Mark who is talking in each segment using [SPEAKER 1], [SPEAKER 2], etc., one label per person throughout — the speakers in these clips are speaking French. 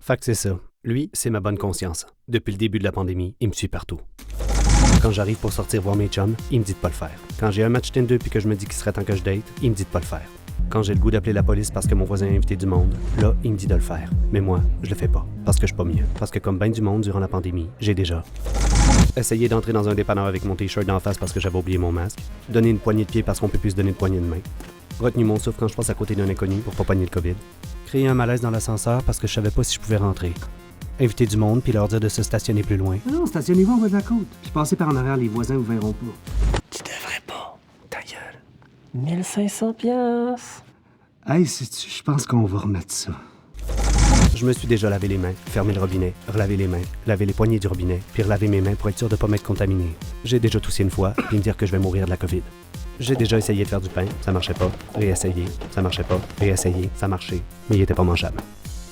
[SPEAKER 1] Fait que c'est ça. Lui, c'est ma bonne conscience. Depuis le début de la pandémie, il me suit partout. Quand j'arrive pour sortir voir mes chums, il me dit de pas le faire. Quand j'ai un match Tinder puis que je me dis qu'il serait temps que je date, il me dit de pas le faire. Quand j'ai le goût d'appeler la police parce que mon voisin a invité du monde, là, il me dit de le faire. Mais moi, je le fais pas. Parce que je suis pas mieux. Parce que comme ben du monde durant la pandémie, j'ai déjà essayé d'entrer dans un dépanneur avec mon t-shirt d'en face parce que j'avais oublié mon masque, donner une poignée de pied parce qu'on peut plus se donner de poignée de main, retenu mon souffle quand je passe à côté d'un inconnu pour pas pogner le COVID, créer un malaise dans l'ascenseur parce que je savais pas si je pouvais rentrer, inviter du monde puis leur dire de se stationner plus loin.
[SPEAKER 2] Non, stationnez-vous en bas de la côte. Puis passez par en arrière, les voisins vous verront pas.
[SPEAKER 3] Tu devrais pas. Ta gueule. 1500 piastres.
[SPEAKER 2] Hey, sais-tu, je pense qu'on va remettre ça.
[SPEAKER 1] Je me suis déjà lavé les mains, fermé le robinet, relavé les mains, lavé les poignées du robinet, puis relavé mes mains pour être sûr de pas m'être contaminé. J'ai déjà toussé une fois, puis me dire que je vais mourir de la COVID. J'ai déjà essayé de faire du pain, ça marchait pas, réessayé, ça marchait pas, réessayé, ça marchait, mais il était pas mangeable.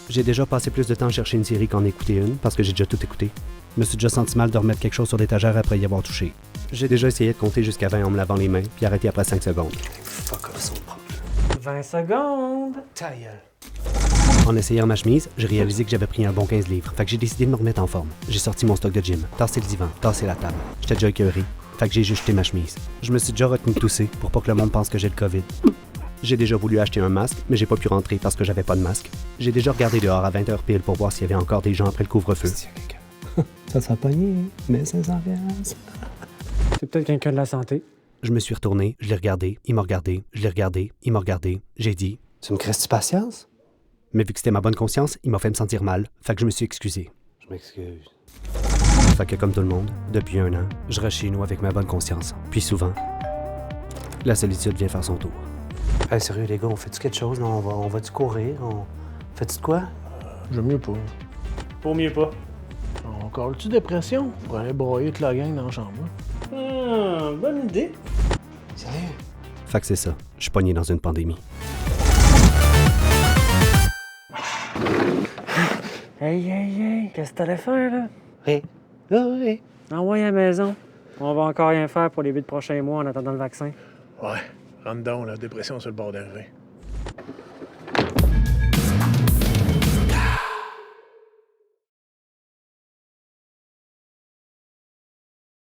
[SPEAKER 1] J'ai déjà passé plus de temps à chercher une série qu'en écouter une, parce que j'ai déjà tout écouté. Je me suis déjà senti mal de remettre quelque chose sur l'étagère après y avoir touché. J'ai déjà essayé de compter jusqu'à 20 en me lavant les mains, puis arrêter après 5 secondes.
[SPEAKER 2] Fuck off son propre.
[SPEAKER 3] 20 secondes.
[SPEAKER 2] Ta gueule.
[SPEAKER 1] En essayant ma chemise, j'ai réalisé que j'avais pris un bon 15 livres, fait que j'ai décidé de me remettre en forme. J'ai sorti mon stock de gym, tassé le divan, tassé la table. J'étais déjà écœuré, fait que j'ai juste jeté ma chemise. Je me suis déjà retenu de tousser pour pas que le monde pense que j'ai le COVID. J'ai déjà voulu acheter un masque, mais j'ai pas pu rentrer parce que j'avais pas de masque. J'ai déjà regardé dehors à 20h pile pour voir s'il y avait encore des gens après le couvre-feu.
[SPEAKER 2] Ça sera pogné, mais 500 piastres.
[SPEAKER 3] C'est peut-être quelqu'un de la santé.
[SPEAKER 1] Je me suis retourné, je l'ai regardé, il m'a regardé, je l'ai regardé, il m'a regardé. J'ai dit,
[SPEAKER 2] Tu me crées-tu patience?
[SPEAKER 1] mais vu que c'était ma bonne conscience, il m'a fait me sentir mal, fait que je me suis excusé.
[SPEAKER 2] Je m'excuse.
[SPEAKER 1] Fait que comme tout le monde, depuis 1 an, je reste chez nous avec ma bonne conscience. Puis souvent, la solitude vient faire son tour.
[SPEAKER 2] Hey, sérieux, les gars, on fait-tu quelque chose? Non, on va-tu courir? Fais-tu de quoi?
[SPEAKER 4] J'aime mieux pas.
[SPEAKER 3] Pour mieux pas.
[SPEAKER 4] On colle-tu dépression pour aller broyer toute la gang dans la chambre?
[SPEAKER 3] Bonne idée.
[SPEAKER 2] Sérieux?
[SPEAKER 1] Fait que c'est ça, je suis pogné dans une pandémie.
[SPEAKER 3] Hey, qu'est-ce que t'allais faire, là?
[SPEAKER 2] Hey. Oui.
[SPEAKER 3] Envoie à la maison. On va encore rien faire pour les 8 prochains mois en attendant le vaccin.
[SPEAKER 4] Ouais. Rentre donc, la dépression sur le bord d'arriver.